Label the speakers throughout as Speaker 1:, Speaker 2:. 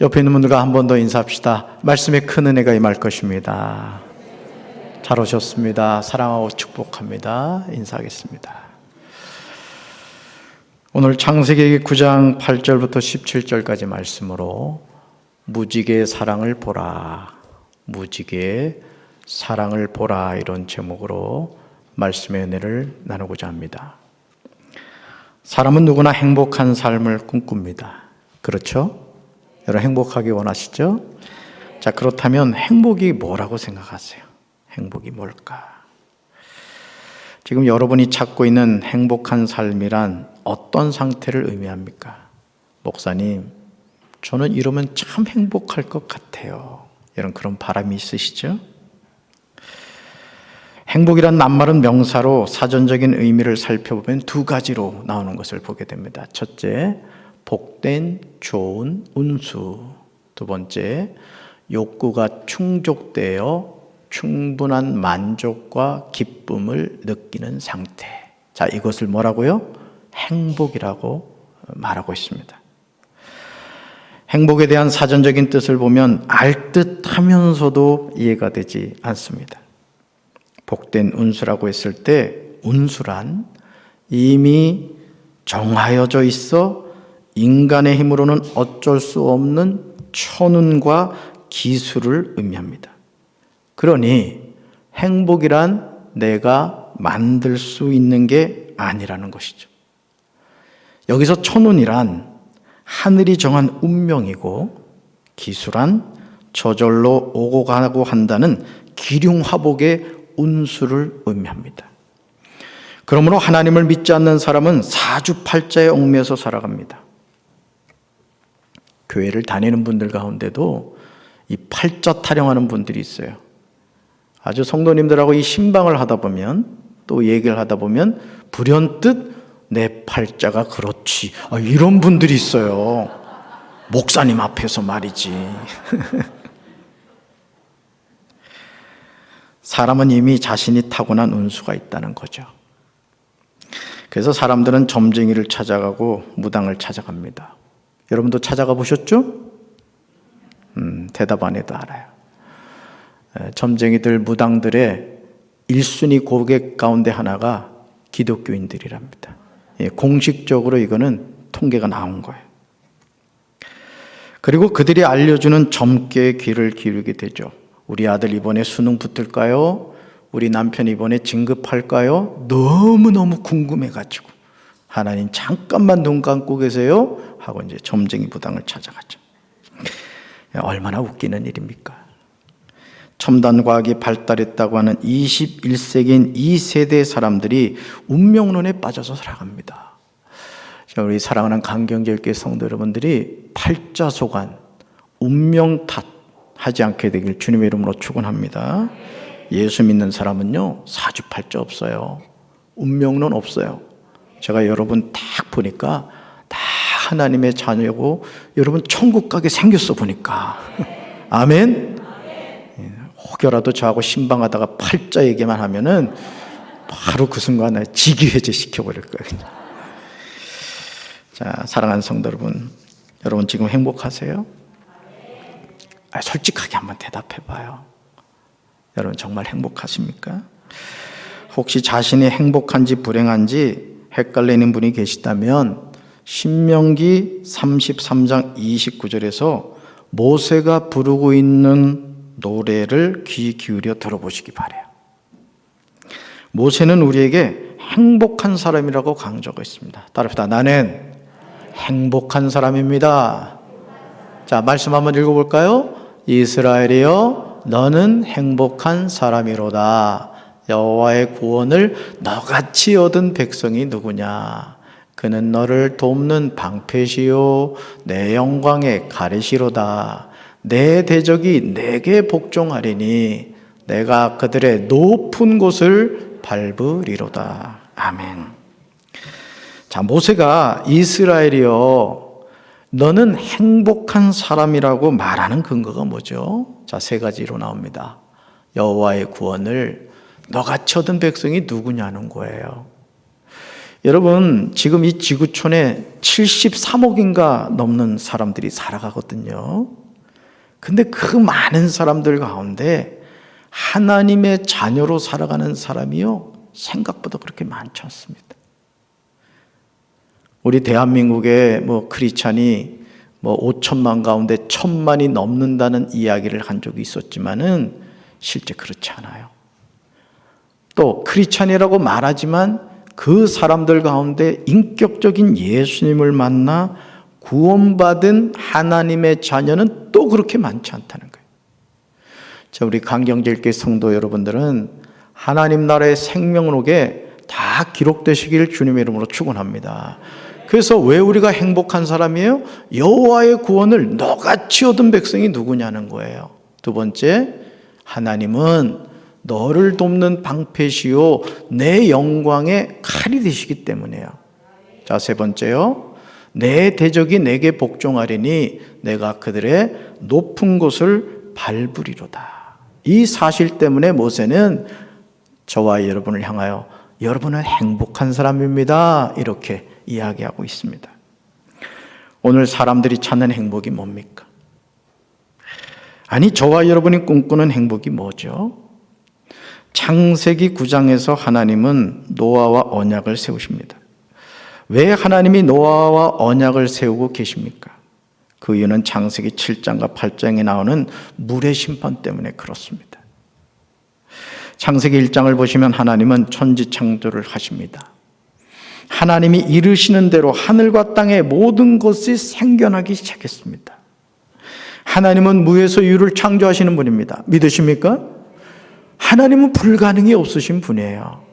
Speaker 1: 옆에 있는 분들과 한 번 더 인사합시다. 말씀에 큰 은혜가 임할 것입니다. 잘 오셨습니다. 사랑하고 축복합니다. 인사하겠습니다. 오늘 창세기 9장 8절부터 17절까지 말씀으로 무지개의 사랑을 보라, 무지개의 사랑을 보라, 이런 제목으로 말씀의 은혜를 나누고자 합니다. 사람은 누구나 행복한 삶을 꿈꿉니다. 그렇죠? 여러분 행복하기 원하시죠? 자, 그렇다면 행복이 뭐라고 생각하세요? 행복이 뭘까? 지금 여러분이 찾고 있는 행복한 삶이란 어떤 상태를 의미합니까? 목사님, 저는 이러면 참 행복할 것 같아요. 이런 그런 바람이 있으시죠? 행복이란 낱말은 명사로 사전적인 의미를 살펴보면 두 가지로 나오는 것을 보게 됩니다. 첫째, 복된 좋은 운수. 두 번째, 욕구가 충족되어 충분한 만족과 기쁨을 느끼는 상태. 자, 이것을 뭐라고요? 행복이라고 말하고 있습니다. 행복에 대한 사전적인 뜻을 보면 알듯하면서도 이해가 되지 않습니다. 복된 운수라고 했을 때 운수란 이미 정하여져 있어 인간의 힘으로는 어쩔 수 없는 천운과 기술을 의미합니다. 그러니 행복이란 내가 만들 수 있는 게 아니라는 것이죠. 여기서 천운이란 하늘이 정한 운명이고 기수란 저절로 오고 가고 한다는 기륭화복의 운수를 의미합니다. 그러므로 하나님을 믿지 않는 사람은 사주팔자에 얽매여서 살아갑니다. 교회를 다니는 분들 가운데도 이 팔자 타령하는 분들이 있어요. 아주 성도님들하고 이 신방을 하다 보면, 또 얘기를 하다 보면 불현듯 내 팔자가 그렇지, 이런 분들이 있어요. 목사님 앞에서 말이지. 사람은 이미 자신이 타고난 운수가 있다는 거죠. 그래서 사람들은 점쟁이를 찾아가고 무당을 찾아갑니다. 여러분도 찾아가 보셨죠? 대답 안 해도 알아요. 점쟁이들, 무당들의 1순위 고객 가운데 하나가 기독교인들이랍니다. 공식적으로 이거는 통계가 나온 거예요. 그리고 그들이 알려주는 점괘에 귀를 기울이게 되죠. 우리 아들 이번에 수능 붙을까요? 우리 남편 이번에 진급할까요? 너무너무 궁금해가지고 하나님 잠깐만 눈 감고 계세요 하고 이제 점쟁이 무당을 찾아가죠. 얼마나 웃기는 일입니까? 첨단 과학이 발달했다고 하는 21세기인 이 세대의 사람들이 운명론에 빠져서 살아갑니다. 우리 사랑하는 강경제일교회 성도 여러분들이 팔자소간, 운명 탓하지 않게 되길 주님의 이름으로 축원합니다. 예수 믿는 사람은요, 사주팔자 없어요. 운명론 없어요. 제가 여러분 딱 보니까 다 하나님의 자녀고 여러분 천국 가게 생겼어 보니까. 아멘. 혹여라도 저하고 신방하다가 팔자 얘기만 하면은 바로 그 순간에 직위해제 시켜버릴 거예요. 자, 사랑하는 성도 여러분 지금 행복하세요? 솔직하게 한번 대답해봐요. 여러분 정말 행복하십니까? 혹시 자신이 행복한지 불행한지 헷갈리는 분이 계시다면 신명기 33장 29절에서 모세가 부르고 있는 노래를 귀 기울여 들어보시기 바라요. 모세는 우리에게 행복한 사람이라고 강조하고 있습니다. 따라합시다. 나는 행복한 사람입니다. 자, 말씀 한번 읽어볼까요? 이스라엘이여, 너는 행복한 사람이로다. 여호와의 구원을 너같이 얻은 백성이 누구냐? 그는 너를 돕는 방패시요 내 영광의 가르시로다. 내 대적이 내게 복종하리니 내가 그들의 높은 곳을 밟으리로다. 아멘. 자, 모세가 이스라엘이여 너는 행복한 사람이라고 말하는 근거가 뭐죠? 자, 세 가지로 나옵니다. 여호와의 구원을 너같이 얻은 백성이 누구냐는 거예요. 여러분, 지금 이 지구촌에 73억인가 넘는 사람들이 살아가거든요. 근데 그 많은 사람들 가운데 하나님의 자녀로 살아가는 사람이요, 생각보다 그렇게 많지 않습니다. 우리 대한민국의 크리스찬이 5천만 가운데 1,000만이 넘는다는 이야기를 한 적이 있었지만은 실제 그렇지 않아요. 또 크리스찬이라고 말하지만 그 사람들 가운데 인격적인 예수님을 만나 구원받은 하나님의 자녀는 또 그렇게 많지 않다는 거예요. 자, 우리 강경제일교회 성도 여러분들은 하나님 나라의 생명록에 다 기록되시길 주님의 이름으로 축원합니다. 그래서 왜 우리가 행복한 사람이에요? 여호와의 구원을 너같이 얻은 백성이 누구냐는 거예요. 두 번째, 하나님은 너를 돕는 방패시요 내 영광의 칼이 되시기 때문이에요. 자, 세 번째요, 내 대적이 내게 복종하리니 내가 그들의 높은 곳을 밟으리로다. 이 사실 때문에 모세는 저와 여러분을 향하여 여러분은 행복한 사람입니다, 이렇게 이야기하고 있습니다. 오늘 사람들이 찾는 행복이 뭡니까? 아니, 저와 여러분이 꿈꾸는 행복이 뭐죠? 창세기 9장에서 하나님은 노아와 언약을 세우십니다. 왜 하나님이 노아와 언약을 세우고 계십니까? 그 이유는 창세기 7장과 8장에 나오는 물의 심판 때문에 그렇습니다. 창세기 1장을 보시면 하나님은 천지 창조를 하십니다. 하나님이 이르시는 대로 하늘과 땅의 모든 것이 생겨나기 시작했습니다. 하나님은 무에서 유를 창조하시는 분입니다. 믿으십니까? 하나님은 불가능이 없으신 분이에요.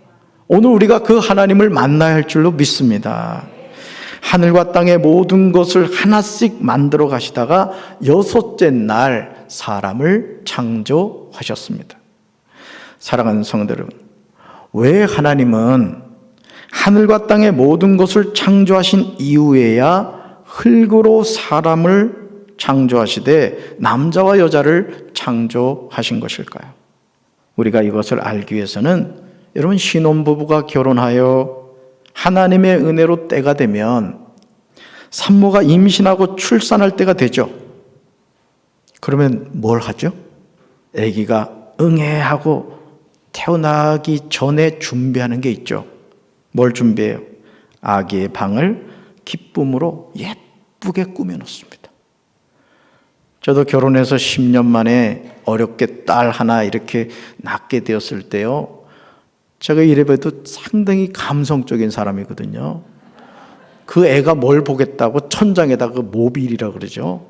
Speaker 1: 오늘 우리가 그 하나님을 만나야 할 줄로 믿습니다. 하늘과 땅의 모든 것을 하나씩 만들어 가시다가 여섯째 날 사람을 창조하셨습니다. 사랑하는 성도 여러분, 왜 하나님은 하늘과 땅의 모든 것을 창조하신 이후에야 흙으로 사람을 창조하시되 남자와 여자를 창조하신 것일까요? 우리가 이것을 알기 위해서는 여러분, 신혼부부가 결혼하여 하나님의 은혜로 때가 되면 산모가 임신하고 출산할 때가 되죠. 그러면 뭘 하죠? 아기가 응애하고 태어나기 전에 준비하는 게 있죠. 뭘 준비해요? 아기의 방을 기쁨으로 예쁘게 꾸며놓습니다. 저도 결혼해서 10년 만에 어렵게 딸 하나 이렇게 낳게 되었을 때요, 제가 이래봬도 상당히 감성적인 사람이거든요. 그 애가 뭘 보겠다고 천장에다 그 모빌이라 그러죠.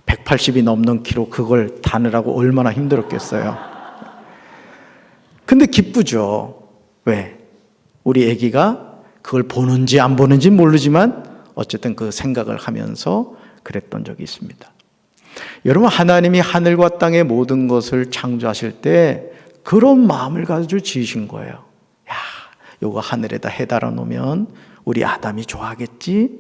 Speaker 1: 180이 넘는 키로 그걸 다느라고 얼마나 힘들었겠어요. 근데 기쁘죠. 왜? 우리 아기가 그걸 보는지 안 보는지 모르지만 어쨌든 그 생각을 하면서 그랬던 적이 있습니다. 여러분, 하나님이 하늘과 땅의 모든 것을 창조하실 때 그런 마음을 가지고 지으신 거예요. 야, 요거 하늘에다 해 달아놓으면 우리 아담이 좋아하겠지?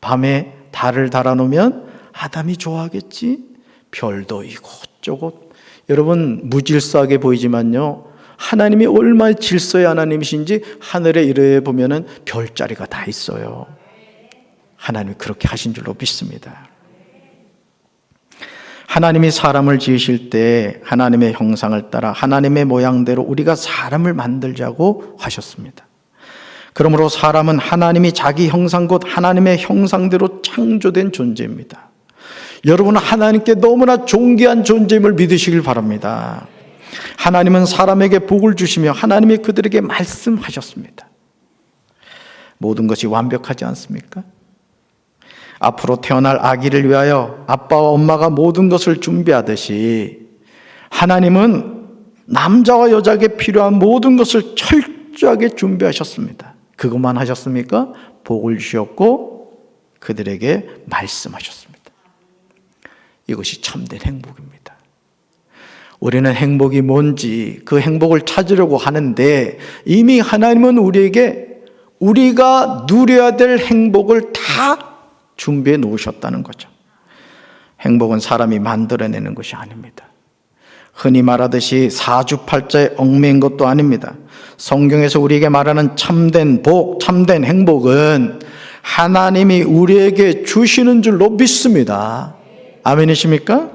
Speaker 1: 밤에 달을 달아놓으면 아담이 좋아하겠지? 별도 이곳저곳. 여러분, 무질서하게 보이지만요, 하나님이 얼마나 질서의 하나님이신지 하늘에 이래 보면은 별자리가 다 있어요. 하나님이 그렇게 하신 줄로 믿습니다. 하나님이 사람을 지으실 때 하나님의 형상을 따라 하나님의 모양대로 우리가 사람을 만들자고 하셨습니다. 그러므로 사람은 하나님이 자기 형상 곧 하나님의 형상대로 창조된 존재입니다. 여러분은 하나님께 너무나 존귀한 존재임을 믿으시길 바랍니다. 하나님은 사람에게 복을 주시며 하나님이 그들에게 말씀하셨습니다. 모든 것이 완벽하지 않습니까? 앞으로 태어날 아기를 위하여 아빠와 엄마가 모든 것을 준비하듯이 하나님은 남자와 여자에게 필요한 모든 것을 철저하게 준비하셨습니다. 그것만 하셨습니까? 복을 주셨고 그들에게 말씀하셨습니다. 이것이 참된 행복입니다. 우리는 행복이 뭔지 그 행복을 찾으려고 하는데 이미 하나님은 우리에게 우리가 누려야 될 행복을 다 준비해 놓으셨다는 거죠. 행복은 사람이 만들어내는 것이 아닙니다. 흔히 말하듯이 사주팔자에 얽매인 것도 아닙니다. 성경에서 우리에게 말하는 참된 복, 참된 행복은 하나님이 우리에게 주시는 줄로 믿습니다. 아멘이십니까?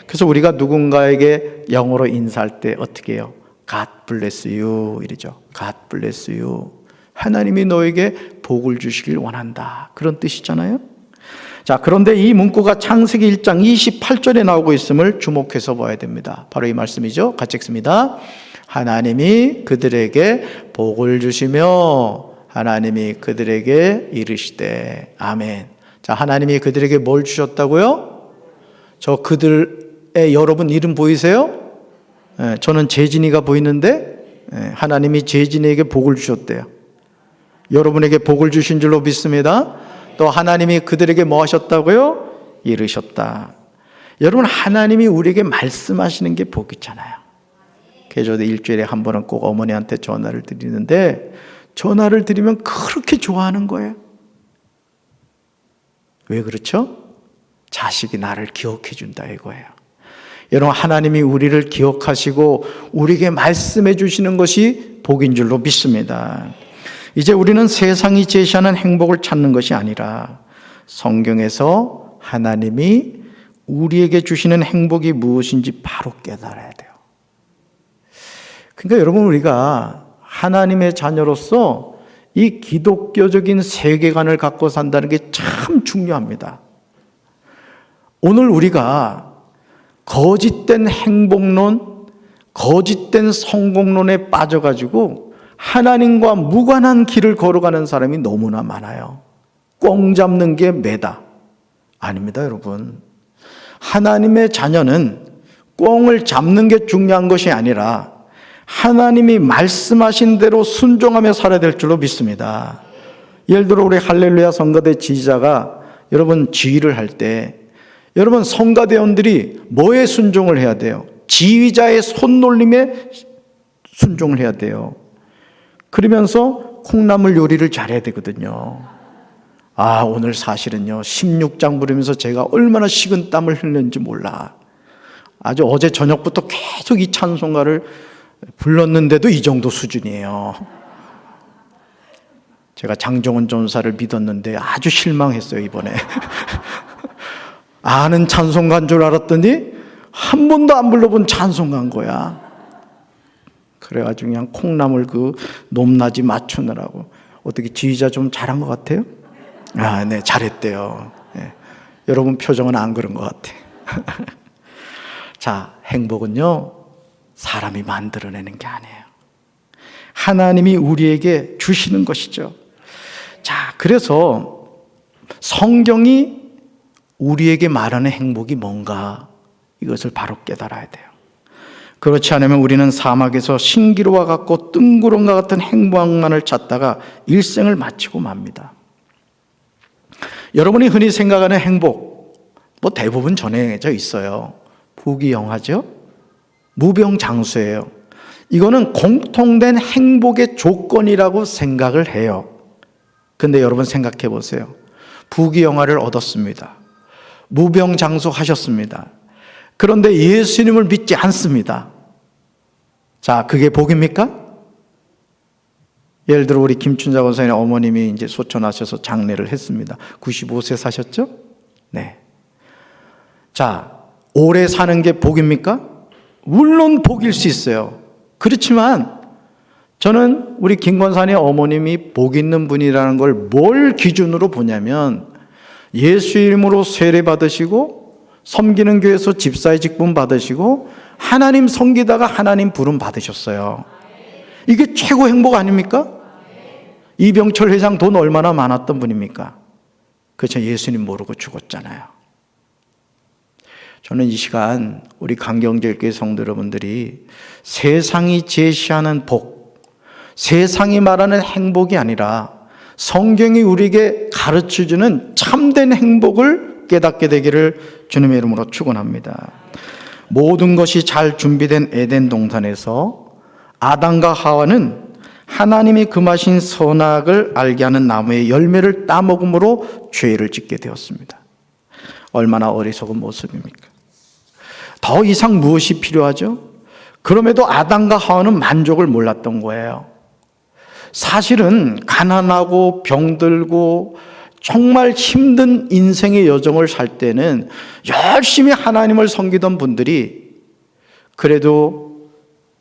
Speaker 1: 그래서 우리가 누군가에게 영어로 인사할 때 어떻게 해요? God bless you 이러죠. God bless you. 하나님이 너에게 복을 주시길 원한다. 그런 뜻이잖아요. 자, 그런데 이 문구가 창세기 1장 28절에 나오고 있음을 주목해서 봐야 됩니다. 바로 이 말씀이죠. 같이 읽습니다. 하나님이 그들에게 복을 주시며 하나님이 그들에게 이르시되. 아멘. 자, 하나님이 그들에게 뭘 주셨다고요? 저 그들의 여러분 이름 보이세요? 저는 재진이가 보이는데 하나님이 재진이에게 복을 주셨대요. 여러분에게 복을 주신 줄로 믿습니다. 또 하나님이 그들에게 뭐 하셨다고요? 이르셨다. 여러분, 하나님이 우리에게 말씀하시는 게 복이잖아요. 그래서 저도 일주일에 한 번은 꼭 어머니한테 전화를 드리는데 전화를 드리면 그렇게 좋아하는 거예요. 왜 그렇죠? 자식이 나를 기억해 준다 이거예요. 여러분, 하나님이 우리를 기억하시고 우리에게 말씀해 주시는 것이 복인 줄로 믿습니다. 이제 우리는 세상이 제시하는 행복을 찾는 것이 아니라 성경에서 하나님이 우리에게 주시는 행복이 무엇인지 바로 깨달아야 돼요. 그러니까 여러분, 우리가 하나님의 자녀로서 이 기독교적인 세계관을 갖고 산다는 게 참 중요합니다. 오늘 우리가 거짓된 행복론, 거짓된 성공론에 빠져가지고 하나님과 무관한 길을 걸어가는 사람이 너무나 많아요. 꽁 잡는 게 매다. 아닙니다, 여러분. 하나님의 자녀는 꽁을 잡는 게 중요한 것이 아니라 하나님이 말씀하신 대로 순종하며 살아야 될 줄로 믿습니다. 예를 들어 우리 할렐루야 성가대 지휘자가 여러분 지휘를 할 때 여러분 성가대원들이 뭐에 순종을 해야 돼요? 지휘자의 손놀림에 순종을 해야 돼요. 그러면서 콩나물 요리를 잘해야 되거든요. 아, 오늘 사실은요 16장 부르면서 제가 얼마나 식은 땀을 흘렸는지 몰라. 아주 어제 저녁부터 계속 이 찬송가를 불렀는데도 이 정도 수준이에요. 제가 장정은 전사를 믿었는데 아주 실망했어요 이번에. 아는 찬송가인 줄 알았더니 한 번도 안 불러본 찬송가인 거야. 그래가지고 그냥 콩나물 그 높낮이 맞추느라고. 어떻게 지휘자 좀 잘한 것 같아요? 아, 네, 잘했대요. 네. 여러분 표정은 안 그런 것 같아. 자, 행복은요 사람이 만들어내는 게 아니에요. 하나님이 우리에게 주시는 것이죠. 자, 그래서 성경이 우리에게 말하는 행복이 뭔가 이것을 바로 깨달아야 돼요. 그렇지 않으면 우리는 사막에서 신기루와 같고 뜬구름과 같은 행복만을 찾다가 일생을 마치고 맙니다. 여러분이 흔히 생각하는 행복, 뭐 대부분 전해져 있어요. 부귀영화죠. 무병장수예요. 이거는 공통된 행복의 조건이라고 생각을 해요. 근데 여러분 생각해 보세요. 부귀영화를 얻었습니다. 무병장수 하셨습니다. 그런데 예수님을 믿지 않습니다. 자, 그게 복입니까? 예를 들어 우리 김춘자 권사님 어머님이 이제 소천하셔서 장례를 했습니다. 95세 사셨죠? 네. 자, 오래 사는 게 복입니까? 물론 복일 수 있어요. 그렇지만 저는 우리 김 권사님 어머님이 복 있는 분이라는 걸 뭘 기준으로 보냐면 예수 이름으로 세례 받으시고 섬기는 교회에서 집사의 직분 받으시고 하나님 섬기다가 하나님 부름 받으셨어요. 이게 최고 행복 아닙니까? 이병철 회장 돈 얼마나 많았던 분입니까? 그렇죠. 예수님 모르고 죽었잖아요. 저는 이 시간 우리 강경제일교회 성도 여러분들이 세상이 제시하는 복, 세상이 말하는 행복이 아니라 성경이 우리에게 가르쳐주는 참된 행복을 깨닫게 되기를 주님의 이름으로 축원합니다. 모든 것이 잘 준비된 에덴 동산에서 아담과 하와는 하나님이 금하신 선악을 알게 하는 나무의 열매를 따먹음으로 죄를 짓게 되었습니다. 얼마나 어리석은 모습입니까? 더 이상 무엇이 필요하죠? 그럼에도 아담과 하와는 만족을 몰랐던 거예요. 사실은 가난하고 병들고 정말 힘든 인생의 여정을 살 때는 열심히 하나님을 섬기던 분들이 그래도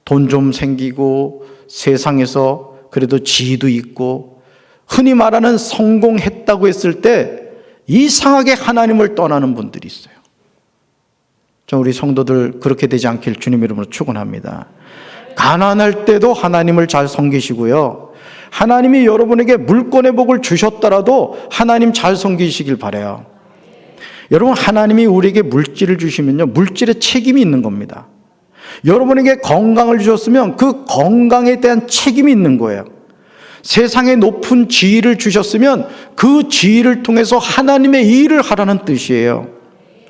Speaker 1: 돈 좀 생기고 세상에서 그래도 지위도 있고 흔히 말하는 성공했다고 했을 때 이상하게 하나님을 떠나는 분들이 있어요. 우리 성도들 그렇게 되지 않길 주님 이름으로 축원합니다. 가난할 때도 하나님을 잘 섬기시고요, 하나님이 여러분에게 물권의 복을 주셨더라도 하나님 잘 섬기시길 바라요. 여러분, 하나님이 우리에게 물질을 주시면요, 물질에 책임이 있는 겁니다. 여러분에게 건강을 주셨으면 그 건강에 대한 책임이 있는 거예요. 세상에 높은 지위를 주셨으면 그 지위를 통해서 하나님의 일을 하라는 뜻이에요.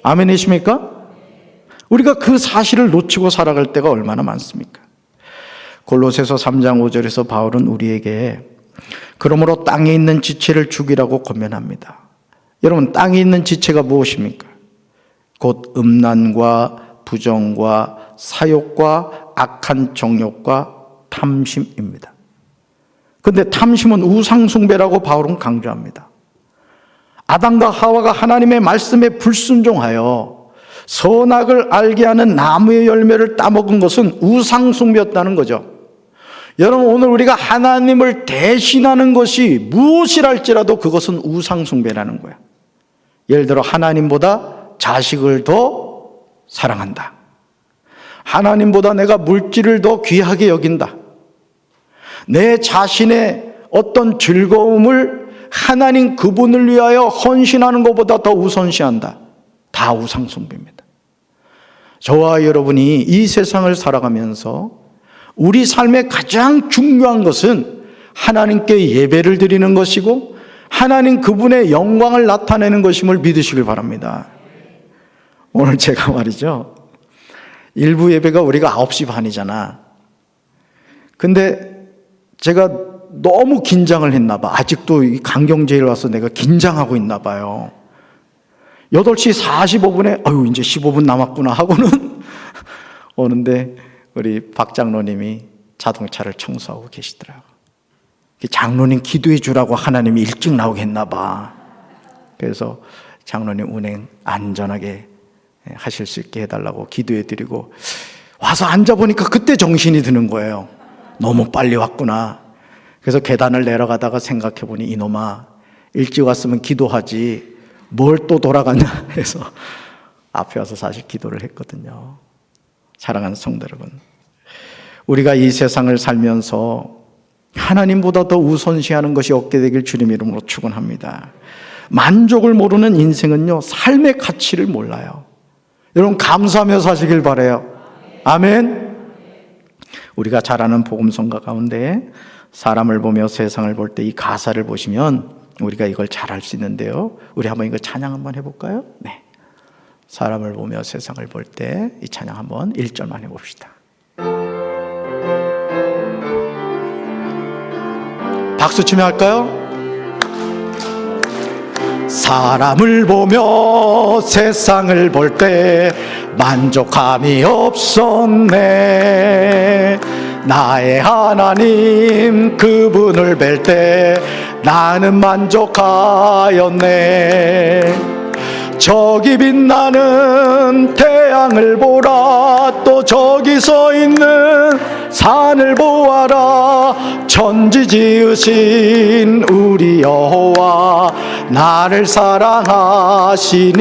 Speaker 1: 아멘이십니까? 우리가 그 사실을 놓치고 살아갈 때가 얼마나 많습니까? 골로새서 3장 5절에서 바울은 우리에게 그러므로 땅에 있는 지체를 죽이라고 권면합니다. 여러분, 땅에 있는 지체가 무엇입니까? 곧 음란과 부정과 사욕과 악한 정욕과 탐심입니다. 그런데 탐심은 우상숭배라고 바울은 강조합니다. 아담과 하와가 하나님의 말씀에 불순종하여 선악을 알게 하는 나무의 열매를 따먹은 것은 우상숭배였다는 거죠. 여러분, 오늘 우리가 하나님을 대신하는 것이 무엇이랄지라도 그것은 우상숭배라는 거야. 예를 들어 하나님보다 자식을 더 사랑한다, 하나님보다 내가 물질을 더 귀하게 여긴다, 내 자신의 어떤 즐거움을 하나님 그분을 위하여 헌신하는 것보다 더 우선시한다. 다 우상숭배입니다. 저와 여러분이 이 세상을 살아가면서 우리 삶의 가장 중요한 것은 하나님께 예배를 드리는 것이고 하나님 그분의 영광을 나타내는 것임을 믿으시길 바랍니다. 오늘 제가 말이죠, 일부 예배가 우리가 9시 반이잖아. 근데 제가 너무 긴장을 했나 봐. 아직도 이 강경제일 와서 내가 긴장하고 있나 봐요. 8시 45분에 아유 이제 15분 남았구나 하고는 오는데 우리 박 장로님이 자동차를 청소하고 계시더라고요. 장로님 기도해 주라고 하나님이 일찍 나오게 했나 봐. 그래서 장로님 운행 안전하게 하실 수 있게 해달라고 기도해 드리고 와서 앉아보니까 그때 정신이 드는 거예요. 너무 빨리 왔구나. 그래서 계단을 내려가다가 생각해보니 이놈아, 일찍 왔으면 기도하지 뭘 또 돌아가냐 해서 앞에 와서 사실 기도를 했거든요. 사랑하는 성도 여러분, 우리가 이 세상을 살면서 하나님보다 더 우선시하는 것이 없게 되길 주님 이름으로 축원합니다. 만족을 모르는 인생은요, 삶의 가치를 몰라요. 여러분, 감사하며 사시길 바라요. 아멘. 우리가 잘 아는 복음성가 가운데 사람을 보며 세상을 볼 때 이 가사를 보시면 우리가 이걸 잘 알 수 있는데요, 우리 한번 이거 찬양 한번 해볼까요? 네. 사람을 보며 세상을 볼 때 이 찬양 한번 1절만 해봅시다. 박수 치며 할까요? 사람을 보며 세상을 볼 때 만족함이 없었네. 나의 하나님 그분을 뵐 때 나는 만족하였네. 저기 빛나는 태양을 보라, 또 저기 서 있는 산을 보아라. 천지 지으신 우리 여호와 나를 사랑하시니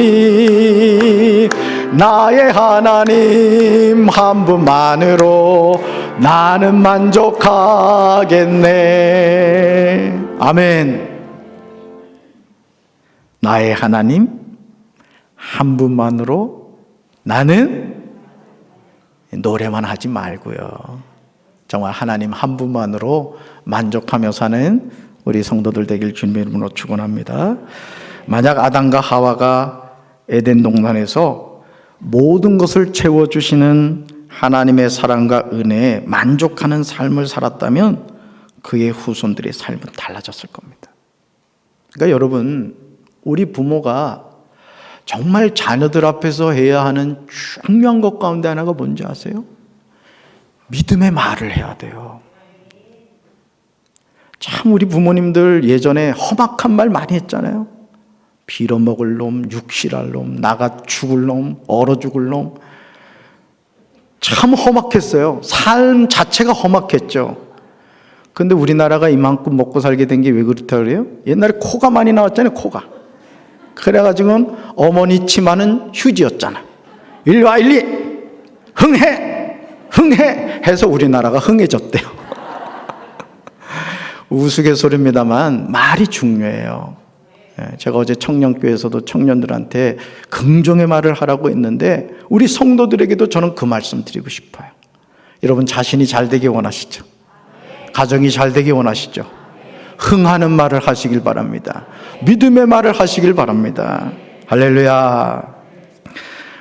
Speaker 1: 나의 하나님 한 분만으로 나는 만족하겠네. 아멘. 나의 하나님 한 분만으로 나는, 노래만 하지 말고요, 정말 하나님 한 분만으로 만족하며 사는 우리 성도들 되길 주님의 이름으로 축원합니다. 만약 아담과 하와가 에덴 동산에서 모든 것을 채워주시는 하나님의 사랑과 은혜에 만족하는 삶을 살았다면 그의 후손들의 삶은 달라졌을 겁니다. 그러니까 여러분, 우리 부모가 정말 자녀들 앞에서 해야 하는 중요한 것 가운데 하나가 뭔지 아세요? 믿음의 말을 해야 돼요. 참 우리 부모님들 예전에 험악한 말 많이 했잖아요. 빌어먹을 놈, 육실할 놈, 나가 죽을 놈, 얼어 죽을 놈. 참 험악했어요. 삶 자체가 험악했죠. 근데 우리나라가 이만큼 먹고 살게 된 게 왜 그렇다 그래요? 옛날에 코가 많이 나왔잖아요, 코가. 그래가지고 어머니 치마는 휴지였잖아. 일리 와, 일리! 흥해! 흥해! 해서 우리나라가 흥해졌대요. 우스갯소리입니다만 말이 중요해요. 제가 어제 청년교회에서도 청년들한테 긍정의 말을 하라고 했는데 우리 성도들에게도 저는 그 말씀 드리고 싶어요. 여러분 자신이 잘 되기 원하시죠? 가정이 잘 되기 원하시죠? 흥하는 말을 하시길 바랍니다. 믿음의 말을 하시길 바랍니다. 할렐루야.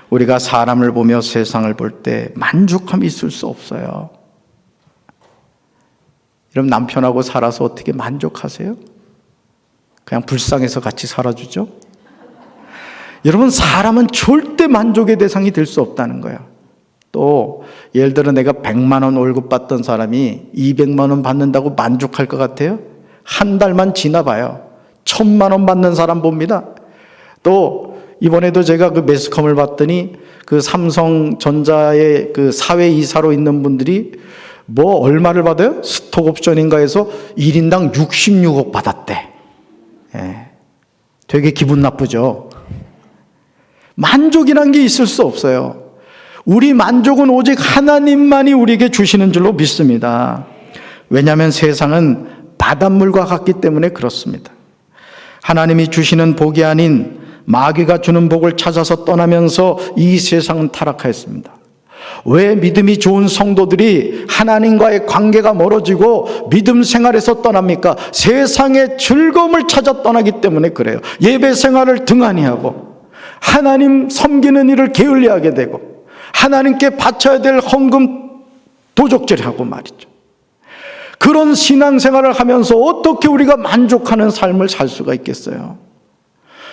Speaker 1: 우리가 사람을 보며 세상을 볼 때 만족함이 있을 수 없어요. 여러분 남편하고 살아서 어떻게 만족하세요? 그냥 불쌍해서 같이 살아주죠? 여러분 사람은 절대 만족의 대상이 될 수 없다는 거예요. 또 예를 들어 내가 100만 원 월급 받던 사람이 200만 원 받는다고 만족할 것 같아요? 한 달만 지나봐요. 1000만 원 받는 사람 봅니다. 또 이번에도 제가 그 매스컴을 봤더니 그 삼성전자의 그 사회이사로 있는 분들이 뭐 얼마를 받아요? 스톡옵션인가 해서 1인당 66억 받았대. 예, 되게 기분 나쁘죠. 만족이란 게 있을 수 없어요. 우리 만족은 오직 하나님만이 우리에게 주시는 줄로 믿습니다. 왜냐하면 세상은 바닷물과 같기 때문에 그렇습니다. 하나님이 주시는 복이 아닌 마귀가 주는 복을 찾아서 떠나면서 이 세상은 타락하였습니다. 왜 믿음이 좋은 성도들이 하나님과의 관계가 멀어지고 믿음 생활에서 떠납니까? 세상의 즐거움을 찾아 떠나기 때문에 그래요. 예배 생활을 등한히 하고 하나님 섬기는 일을 게을리하게 되고 하나님께 바쳐야 될 헌금 도적질하고 말이죠. 그런 신앙생활을 하면서 어떻게 우리가 만족하는 삶을 살 수가 있겠어요?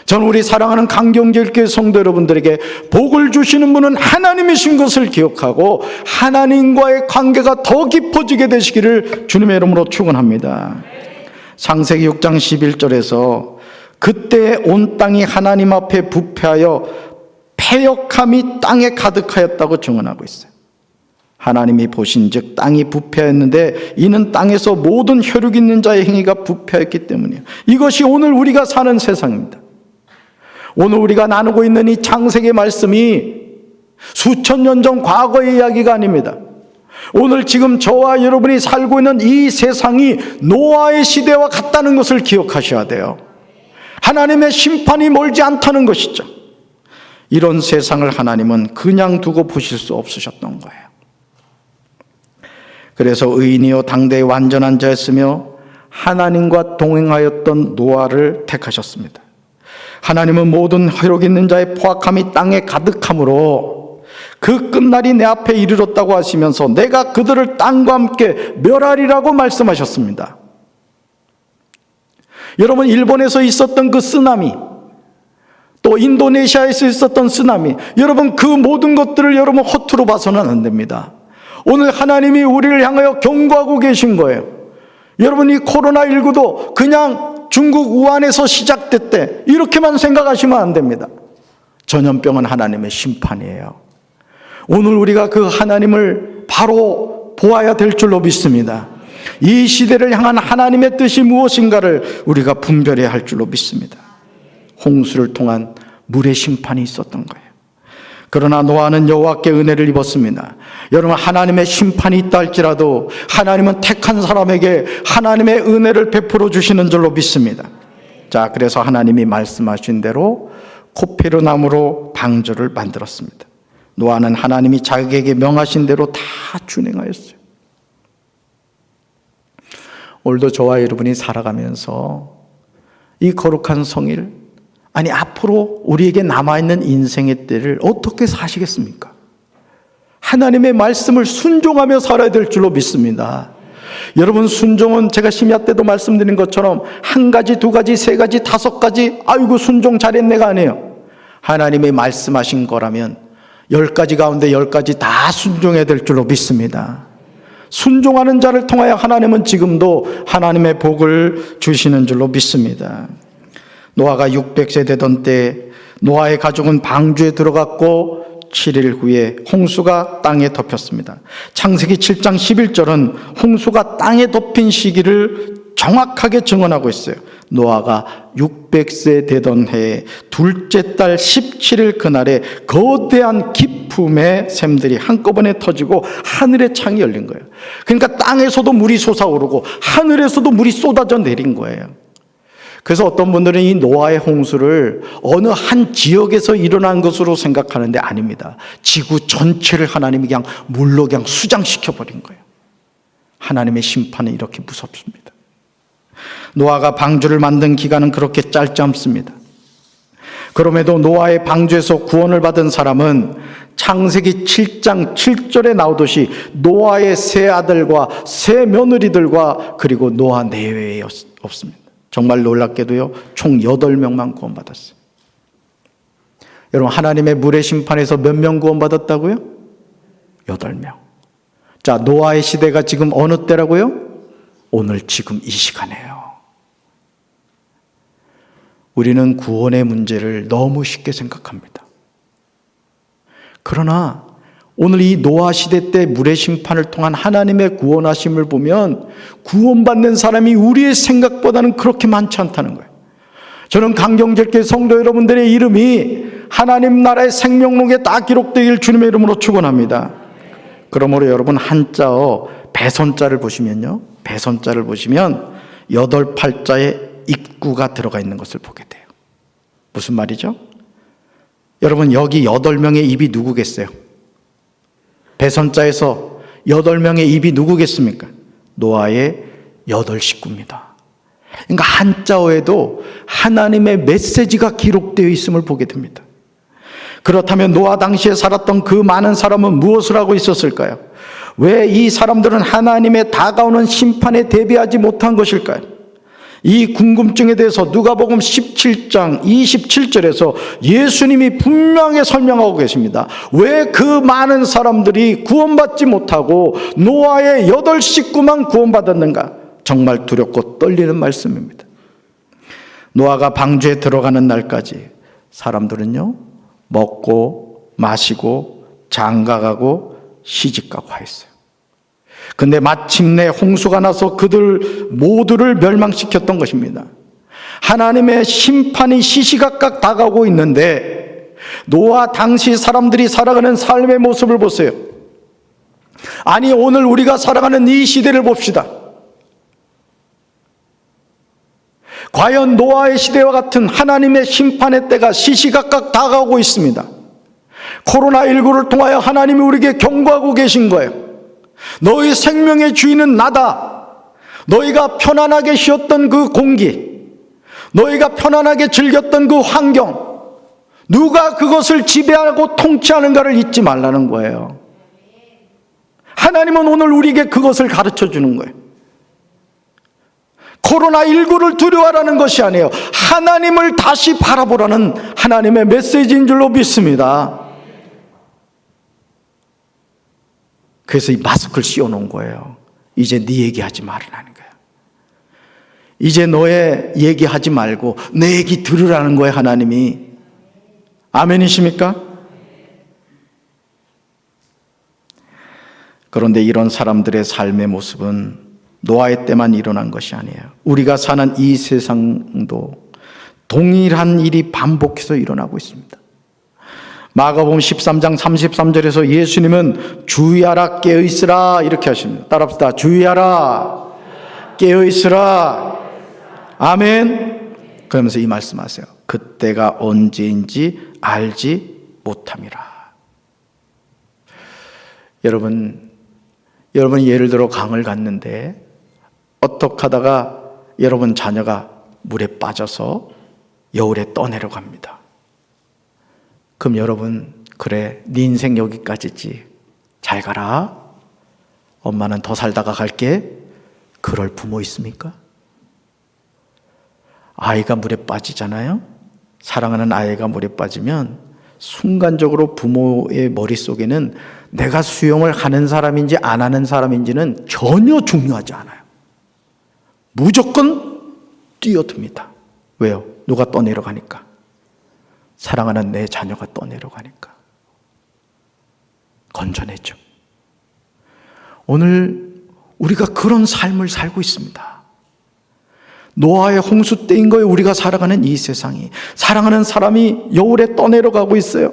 Speaker 1: 저는 우리 사랑하는 강경제일교회 성도 여러분들에게 복을 주시는 분은 하나님이신 것을 기억하고 하나님과의 관계가 더 깊어지게 되시기를 주님의 이름으로 축원합니다. 창세기 6장 11절에서 그때 온 땅이 하나님 앞에 부패하여 패역함이 땅에 가득하였다고 증언하고 있어요. 하나님이 보신즉 땅이 부패하였는데 이는 땅에서 모든 혈육 있는 자의 행위가 부패했기 때문이에요. 이것이 오늘 우리가 사는 세상입니다. 오늘 우리가 나누고 있는 이 창세기 말씀이 수천 년 전 과거의 이야기가 아닙니다. 오늘 지금 저와 여러분이 살고 있는 이 세상이 노아의 시대와 같다는 것을 기억하셔야 돼요. 하나님의 심판이 멀지 않다는 것이죠. 이런 세상을 하나님은 그냥 두고 보실 수 없으셨던 거예요. 그래서 의인이요 당대의 완전한 자였으며 하나님과 동행하였던 노아를 택하셨습니다. 하나님은 모든 혈육 있는 자의 포악함이 땅에 가득함으로 그 끝날이 내 앞에 이르렀다고 하시면서 내가 그들을 땅과 함께 멸하리라고 말씀하셨습니다. 여러분 일본에서 있었던 그 쓰나미, 또 인도네시아에서 있었던 쓰나미, 여러분 그 모든 것들을 여러분 허투루 봐서는 안 됩니다. 오늘 하나님이 우리를 향하여 경고하고 계신 거예요. 여러분 이 코로나19도 그냥 중국 우한에서 시작됐대 이렇게만 생각하시면 안 됩니다. 전염병은 하나님의 심판이에요. 오늘 우리가 그 하나님을 바로 보아야 될 줄로 믿습니다. 이 시대를 향한 하나님의 뜻이 무엇인가를 우리가 분별해야 할 줄로 믿습니다. 홍수를 통한 물의 심판이 있었던 거예요. 그러나 노아는 여호와께 은혜를 입었습니다. 여러분 하나님의 심판이 있다 할지라도 하나님은 택한 사람에게 하나님의 은혜를 베풀어 주시는 줄로 믿습니다. 자, 그래서 하나님이 말씀하신 대로 코피르 나무로 방주를 만들었습니다. 노아는 하나님이 자기에게 명하신 대로 다 준행하였어요. 오늘도 저와 여러분이 살아가면서 이 거룩한 성일, 아니 앞으로 우리에게 남아있는 인생의 때를 어떻게 사시겠습니까? 하나님의 말씀을 순종하며 살아야 될 줄로 믿습니다. 여러분 순종은 제가 심야 때도 말씀드린 것처럼 한 가지, 두 가지, 세 가지, 다섯 가지 아이고 순종 잘했네가 아니에요. 하나님이 말씀하신 거라면 10가지 가운데 10가지 다 순종해야 될 줄로 믿습니다. 순종하는 자를 통하여 하나님은 지금도 하나님의 복을 주시는 줄로 믿습니다. 노아가 600세 되던 때 노아의 가족은 방주에 들어갔고 7일 후에 홍수가 땅에 덮였습니다. 창세기 7장 11절은 홍수가 땅에 덮인 시기를 정확하게 증언하고 있어요. 노아가 600세 되던 해에 둘째 달 17일 그날에 거대한 기품의 샘들이 한꺼번에 터지고 하늘의 창이 열린 거예요. 그러니까 땅에서도 물이 솟아오르고 하늘에서도 물이 쏟아져 내린 거예요. 그래서 어떤 분들은 이 노아의 홍수를 어느 한 지역에서 일어난 것으로 생각하는데 아닙니다. 지구 전체를 하나님이 그냥 물로 그냥 수장시켜버린 거예요. 하나님의 심판은 이렇게 무섭습니다. 노아가 방주를 만든 기간은 그렇게 짧지 않습니다. 그럼에도 노아의 방주에서 구원을 받은 사람은 창세기 7장 7절에 나오듯이 노아의 세 아들과 세 며느리들과 그리고 노아 내외에 없습니다. 정말 놀랍게도요, 총 8명만 구원받았어요. 여러분, 하나님의 물의 심판에서 몇 명 구원받았다고요? 8명. 자, 노아의 시대가 지금 어느 때라고요? 오늘 지금 이 시간이에요. 우리는 구원의 문제를 너무 쉽게 생각합니다. 그러나 오늘 이 노아 시대 때 물의 심판을 통한 하나님의 구원하심을 보면 구원받는 사람이 우리의 생각보다는 그렇게 많지 않다는 거예요. 저는 강경절개 성도 여러분들의 이름이 하나님 나라의 생명록에 다 기록되길 주님의 이름으로 축원합니다. 그러므로 여러분, 한자어 배선자를 보시면요, 배선자를 보시면 8팔자에 입구가 들어가 있는 것을 보게 돼요. 무슨 말이죠? 여러분, 여기 8명의 입이 누구겠어요? 배선자에서 8명의 입이 누구겠습니까? 노아의 8식구입니다. 그러니까 한자어에도 하나님의 메시지가 기록되어 있음을 보게 됩니다. 그렇다면 노아 당시에 살았던 그 많은 사람은 무엇을 하고 있었을까요? 왜 이 사람들은 하나님의 다가오는 심판에 대비하지 못한 것일까요? 이 궁금증에 대해서 누가복음 17장 27절에서 예수님이 분명히 설명하고 계십니다. 왜 그 많은 사람들이 구원받지 못하고 노아의 8식구만 구원받았는가? 정말 두렵고 떨리는 말씀입니다. 노아가 방주에 들어가는 날까지 사람들은요, 먹고 마시고 장가가고 시집가고 하였어요. 근데 마침내 홍수가 나서 그들 모두를 멸망시켰던 것입니다. 하나님의 심판이 시시각각 다가오고 있는데 노아 당시 사람들이 살아가는 삶의 모습을 보세요. 아니, 오늘 우리가 살아가는 이 시대를 봅시다. 과연 노아의 시대와 같은 하나님의 심판의 때가 시시각각 다가오고 있습니다. 코로나19를 통하여 하나님이 우리에게 경고하고 계신 거예요. 너희 생명의 주인은 나다. 너희가 편안하게 쉬었던 그 공기, 너희가 편안하게 즐겼던 그 환경, 누가 그것을 지배하고 통치하는가를 잊지 말라는 거예요. 하나님은 오늘 우리에게 그것을 가르쳐 주는 거예요. 코로나19를 두려워하라는 것이 아니에요. 하나님을 다시 바라보라는 하나님의 메시지인 줄로 믿습니다. 그래서 이 마스크를 씌워놓은 거예요. 이제 네 얘기하지 말으라는 거예요. 이제 너의 얘기하지 말고 내 얘기 들으라는 거예요, 하나님이. 아멘이십니까? 그런데 이런 사람들의 삶의 모습은 노아의 때만 일어난 것이 아니에요. 우리가 사는 이 세상도 동일한 일이 반복해서 일어나고 있습니다. 마가복음 13장 33절에서 예수님은 주의하라, 깨어있으라 이렇게 하십니다. 따라합시다. 주의하라, 깨어있으라. 아멘. 그러면서 이 말씀하세요. 그때가 언제인지 알지 못함이라. 여러분 예를 들어 강을 갔는데 어떻게 하다가 여러분 자녀가 물에 빠져서 여울에 떠내려갑니다. 그럼 여러분, 그래, 네 인생 여기까지지, 잘 가라, 엄마는 더 살다가 갈게, 그럴 부모 있습니까? 아이가 물에 빠지잖아요. 사랑하는 아이가 물에 빠지면 순간적으로 부모의 머릿속에는 내가 수영을 하는 사람인지 안 하는 사람인지는 전혀 중요하지 않아요. 무조건 뛰어듭니다. 왜요? 누가 떠내려가니까. 사랑하는 내 자녀가 떠내려가니까. 건져내죠. 오늘 우리가 그런 삶을 살고 있습니다. 노아의 홍수 때인 거예요. 우리가 살아가는 이 세상이. 사랑하는 사람이 여울에 떠내려가고 있어요.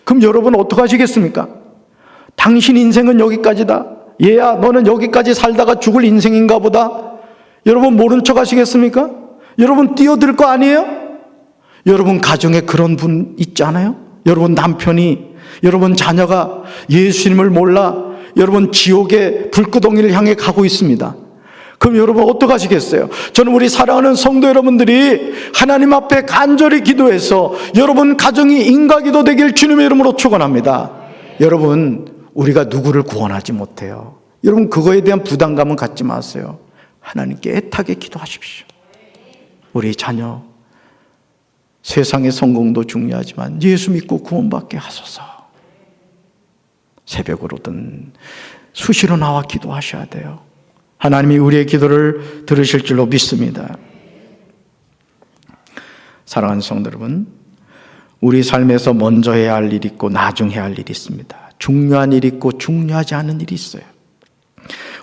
Speaker 1: 그럼 여러분 어떻게 하시겠습니까? 당신 인생은 여기까지다. 얘야, 너는 여기까지 살다가 죽을 인생인가 보다. 여러분 모른 척 하시겠습니까? 여러분 뛰어들 거 아니에요? 여러분 가정에 그런 분 있지 않아요? 여러분 남편이, 여러분 자녀가 예수님을 몰라 여러분 지옥의 불구덩이를 향해 가고 있습니다. 그럼 여러분 어떡하시겠어요? 저는 우리 사랑하는 성도 여러분들이 하나님 앞에 간절히 기도해서 여러분 가정이 인가기도 되길 주님의 이름으로 축원합니다. 여러분 우리가 누구를 구원하지 못해요. 여러분 그거에 대한 부담감은 갖지 마세요. 하나님께 애타게 기도하십시오. 우리 자녀 세상의 성공도 중요하지만 예수 믿고 구원받게 하소서. 새벽으로든 수시로 나와 기도하셔야 돼요. 하나님이 우리의 기도를 들으실 줄로 믿습니다. 사랑하는 성도 여러분, 우리 삶에서 먼저 해야 할 일이 있고 나중 해야 할 일이 있습니다. 중요한 일이 있고 중요하지 않은 일이 있어요.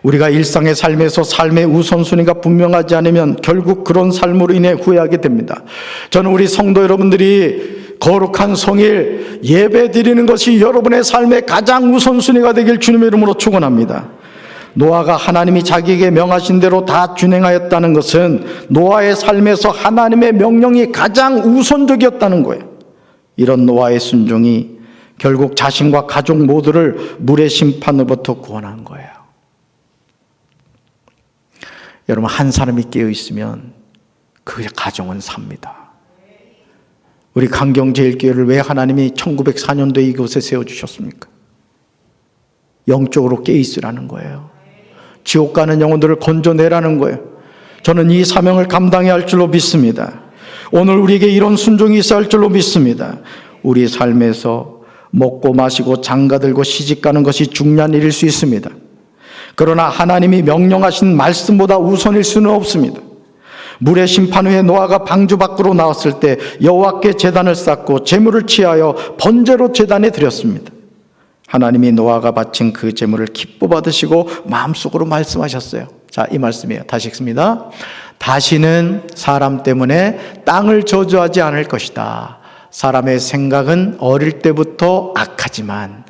Speaker 1: 우리가 일상의 삶에서 삶의 우선순위가 분명하지 않으면 결국 그런 삶으로 인해 후회하게 됩니다. 저는 우리 성도 여러분들이 거룩한 성일 예배 드리는 것이 여러분의 삶의 가장 우선순위가 되길 주님의 이름으로 축원합니다. 노아가 하나님이 자기에게 명하신 대로 다 준행하였다는 것은 노아의 삶에서 하나님의 명령이 가장 우선적이었다는 거예요. 이런 노아의 순종이 결국 자신과 가족 모두를 물의 심판으로부터 구원한 거예요. 여러분 한 사람이 깨어 있으면 그 가정은 삽니다. 우리 강경제일교회를 왜 하나님이 1904년도에 이곳에 세워주셨습니까? 영적으로 깨어 있으라는 거예요. 지옥 가는 영혼들을 건져내라는 거예요. 저는 이 사명을 감당해야 할 줄로 믿습니다. 오늘 우리에게 이런 순종이 있어야 할 줄로 믿습니다. 우리 삶에서 먹고 마시고 장가들고 시집가는 것이 중요한 일일 수 있습니다. 그러나 하나님이 명령하신 말씀보다 우선일 수는 없습니다. 물의 심판 후에 노아가 방주 밖으로 나왔을 때 여호와께 제단을 쌓고 제물을 취하여 번제로 제단에 드렸습니다. 하나님이 노아가 바친 그 제물을 기뻐 받으시고 마음속으로 말씀하셨어요. 자, 이 말씀이에요. 다시 읽습니다. 다시는 사람 때문에 땅을 저주하지 않을 것이다. 사람의 생각은 어릴 때부터 악하지만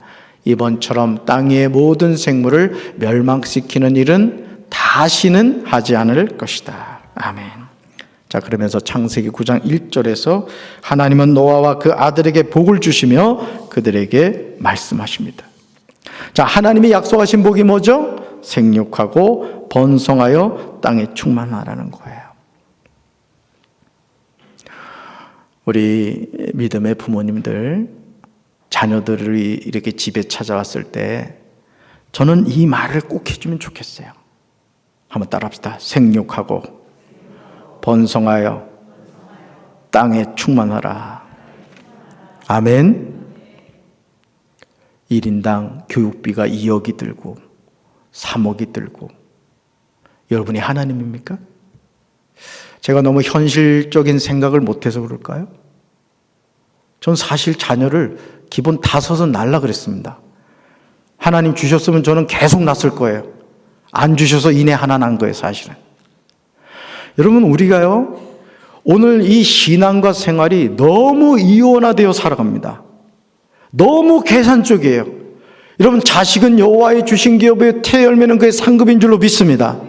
Speaker 1: 이번처럼 땅 위의 모든 생물을 멸망시키는 일은 다시는 하지 않을 것이다. 아멘. 자, 그러면서 창세기 9장 1절에서 하나님은 노아와 그 아들에게 복을 주시며 그들에게 말씀하십니다. 자, 하나님이 약속하신 복이 뭐죠? 생육하고 번성하여 땅에 충만하라는 거예요. 우리 믿음의 부모님들, 자녀들이 이렇게 집에 찾아왔을 때 저는 이 말을 꼭 해주면 좋겠어요. 한번 따라합시다. 생육하고 번성하여 땅에 충만하라. 아멘. 1인당 교육비가 2억이 들고 3억이 들고 여러분이 하나님입니까? 제가 너무 현실적인 생각을 못해서 그럴까요? 전 사실 자녀를 기본 5은 낳으려고 그랬습니다. 하나님 주셨으면 저는 계속 낳았을 거예요. 안 주셔서 이내 하나 난 거예요, 사실은. 여러분, 우리가요, 오늘 이 신앙과 생활이 너무 이원화되어 살아갑니다. 너무 계산적이에요. 여러분, 자식은 여호와의 주신 기업의 태열매는 그의 상급인 줄로 믿습니다.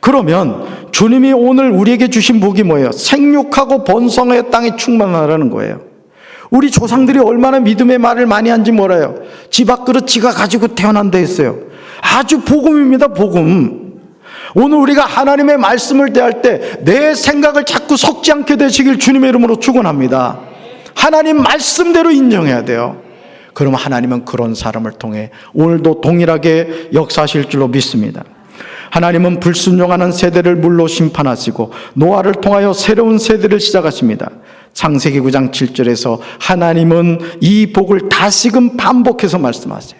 Speaker 1: 그러면 주님이 오늘 우리에게 주신 복이 뭐예요? 생육하고 번성하여 땅에 충만하라는 거예요. 우리 조상들이 얼마나 믿음의 말을 많이 한지 몰라요. 지 밥그릇 지가 가지고 태어난다 했어요. 아주 복음입니다, 복음. 오늘 우리가 하나님의 말씀을 대할 때 내 생각을 자꾸 섞지 않게 되시길 주님의 이름으로 축원합니다. 하나님 말씀대로 인정해야 돼요. 그러면 하나님은 그런 사람을 통해 오늘도 동일하게 역사하실 줄로 믿습니다. 하나님은 불순종하는 세대를 물로 심판하시고 노아를 통하여 새로운 세대를 시작하십니다. 창세기 9장 7절에서 하나님은 이 복을 다시금 반복해서 말씀하세요.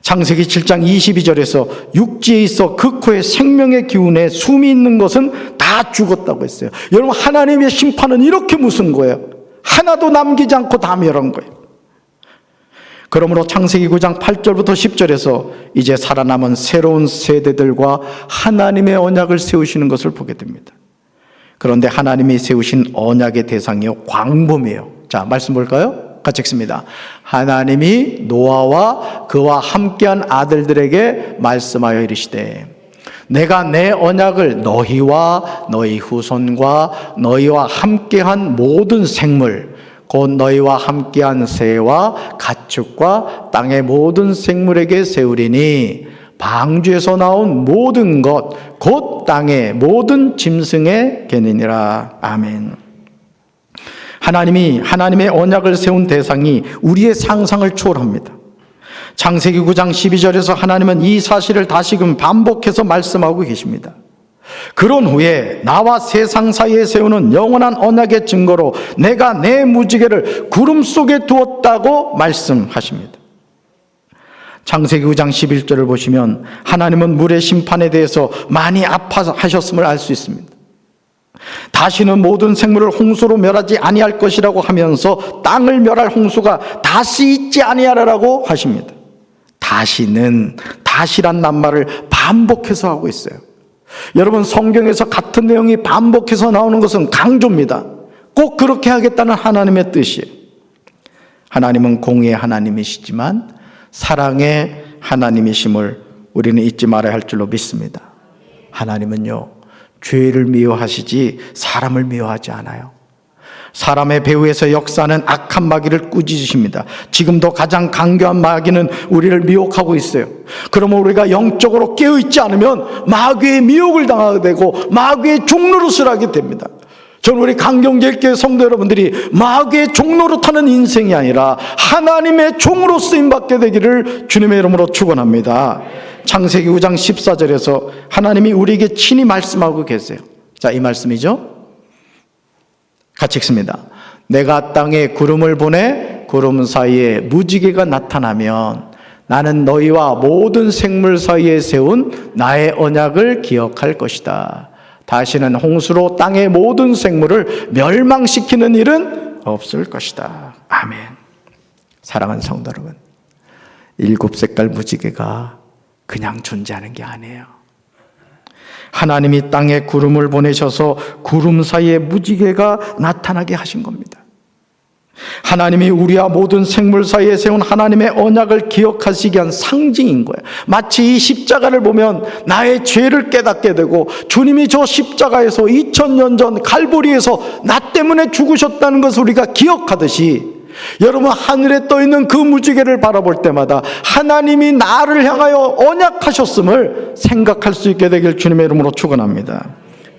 Speaker 1: 창세기 7장 22절에서 육지에 있어 그 코에 생명의 기운에 숨이 있는 것은 다 죽었다고 했어요. 여러분, 하나님의 심판은 이렇게 무슨 거예요? 하나도 남기지 않고 다 멸한 거예요. 그러므로 창세기 9장 8절부터 10절에서 이제 살아남은 새로운 세대들과 하나님의 언약을 세우시는 것을 보게 됩니다. 그런데 하나님이 세우신 언약의 대상이요, 광범위해요. 자, 말씀 볼까요? 같이 읽습니다. 하나님이 노아와 그와 함께한 아들들에게 말씀하여 이르시되 내가 내 언약을 너희와 너희 후손과 너희와 함께한 모든 생물 곧 너희와 함께한 새와 가축과 땅의 모든 생물에게 세우리니 방주에서 나온 모든 것 곧 땅의 모든 짐승의 개니니라. 아멘. 하나님의 언약을 세운 대상이 우리의 상상을 초월합니다. 창세기 9장 12절에서 하나님은 이 사실을 다시금 반복해서 말씀하고 계십니다. 그런 후에 나와 세상 사이에 세우는 영원한 언약의 증거로 내가 내 무지개를 구름 속에 두었다고 말씀하십니다. 창세기 9장 11절을 보시면 하나님은 물의 심판에 대해서 많이 아파하셨음을 알 수 있습니다. 다시는 모든 생물을 홍수로 멸하지 아니할 것이라고 하면서 땅을 멸할 홍수가 다시 있지 아니하리라고 하십니다. 다시란 낱말을 반복해서 하고 있어요. 여러분, 성경에서 같은 내용이 반복해서 나오는 것은 강조입니다. 꼭 그렇게 하겠다는 하나님의 뜻이에요. 하나님은 공의의 하나님이시지만 사랑의 하나님이심을 우리는 잊지 말아야 할 줄로 믿습니다. 하나님은요, 죄를 미워하시지 사람을 미워하지 않아요. 사람의 배후에서 역사하는 악한 마귀를 꾸짖으십니다. 지금도 가장 강교한 마귀는 우리를 미혹하고 있어요. 그러면 우리가 영적으로 깨어있지 않으면 마귀의 미혹을 당하게 되고 마귀의 종노릇을 하게 됩니다. 저는 우리 강경제일교회 성도 여러분들이 마귀의 종노릇하는 인생이 아니라 하나님의 종으로 쓰임받게 되기를 주님의 이름으로 축원합니다. 창세기 9장 14절에서 하나님이 우리에게 친히 말씀하고 계세요. 자, 이 말씀이죠. 같이 읽습니다. 내가 땅에 구름을 보내 구름 사이에 무지개가 나타나면 나는 너희와 모든 생물 사이에 세운 나의 언약을 기억할 것이다. 다시는 홍수로 땅의 모든 생물을 멸망시키는 일은 없을 것이다. 아멘. 사랑하는 성도 여러분, 7색깔 무지개가 그냥 존재하는 게 아니에요. 하나님이 땅에 구름을 보내셔서 구름 사이에 무지개가 나타나게 하신 겁니다. 하나님이 우리와 모든 생물 사이에 세운 하나님의 언약을 기억하시게 한 상징인 거예요. 마치 이 십자가를 보면 나의 죄를 깨닫게 되고 주님이 저 십자가에서 2000년 전 갈보리에서 나 때문에 죽으셨다는 것을 우리가 기억하듯이 여러분, 하늘에 떠있는 그 무지개를 바라볼 때마다 하나님이 나를 향하여 언약하셨음을 생각할 수 있게 되길 주님의 이름으로 축원합니다.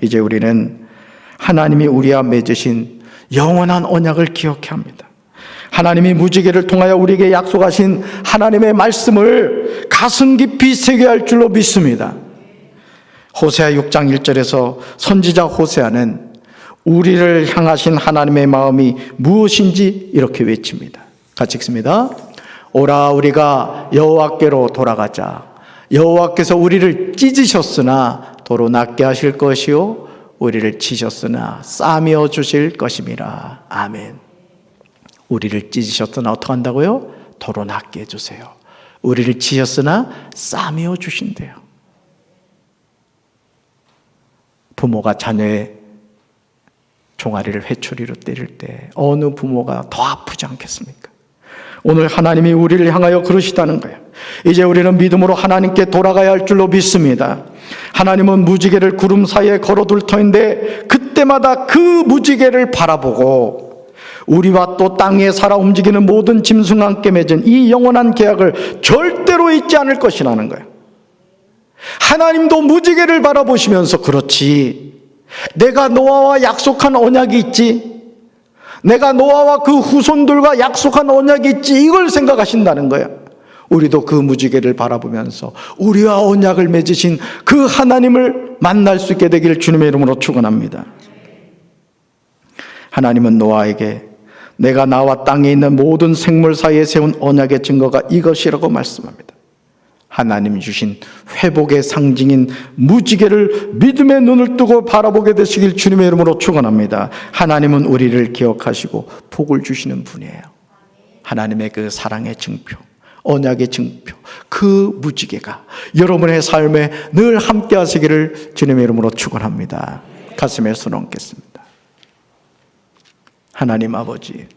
Speaker 1: 이제 우리는 하나님이 우리와 맺으신 영원한 언약을 기억해야 합니다. 하나님이 무지개를 통하여 우리에게 약속하신 하나님의 말씀을 가슴 깊이 새겨야 할 줄로 믿습니다. 호세아 6장 1절에서 선지자 호세아는 우리를 향하신 하나님의 마음이 무엇인지 이렇게 외칩니다. 같이 읽습니다. 오라, 우리가 여호와께로 돌아가자. 여호와께서 우리를 찢으셨으나 도로 낫게 하실 것이요 우리를 치셨으나 싸매어 주실 것임이라. 아멘. 우리를 찢으셨으나 어떻게 한다고요? 도로 낫게 해주세요. 우리를 치셨으나 싸매어 주신대요. 부모가 자녀의 종아리를 회초리로 때릴 때 어느 부모가 더 아프지 않겠습니까? 오늘 하나님이 우리를 향하여 그러시다는 거예요. 이제 우리는 믿음으로 하나님께 돌아가야 할 줄로 믿습니다. 하나님은 무지개를 구름 사이에 걸어둘 터인데 그때마다 그 무지개를 바라보고 우리와 또 땅에 살아 움직이는 모든 짐승과 함께 맺은 이 영원한 계약을 절대로 잊지 않을 것이라는 거예요. 하나님도 무지개를 바라보시면서 그렇지, 내가 노아와 약속한 언약이 있지, 내가 노아와 그 후손들과 약속한 언약이 있지, 이걸 생각하신다는 거예요. 우리도 그 무지개를 바라보면서 우리와 언약을 맺으신 그 하나님을 만날 수 있게 되기를 주님의 이름으로 축원합니다. 하나님은 노아에게 내가 나와 땅에 있는 모든 생물 사이에 세운 언약의 증거가 이것이라고 말씀합니다. 하나님이 주신 회복의 상징인 무지개를 믿음의 눈을 뜨고 바라보게 되시길 주님의 이름으로 축원합니다. 하나님은 우리를 기억하시고 복을 주시는 분이에요. 하나님의 그 사랑의 증표, 언약의 증표, 그 무지개가 여러분의 삶에 늘 함께 하시기를 주님의 이름으로 축원합니다. 가슴에 손 얹겠습니다. 하나님 아버지,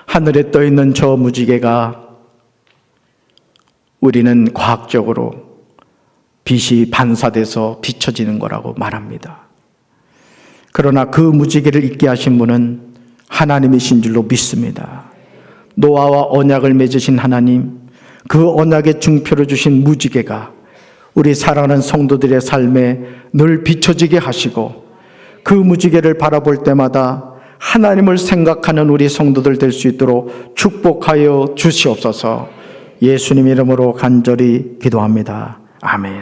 Speaker 1: 하늘에 떠 있는 저 무지개가 우리는 과학적으로 빛이 반사돼서 비춰지는 거라고 말합니다. 그러나 그 무지개를 있게 하신 분은 하나님이신 줄로 믿습니다. 노아와 언약을 맺으신 하나님, 그 언약의 증표를 주신 무지개가 우리 사랑하는 성도들의 삶에 늘 비춰지게 하시고 그 무지개를 바라볼 때마다 하나님을 생각하는 우리 성도들 될 수 있도록 축복하여 주시옵소서. 예수님 이름으로 간절히 기도합니다. 아멘.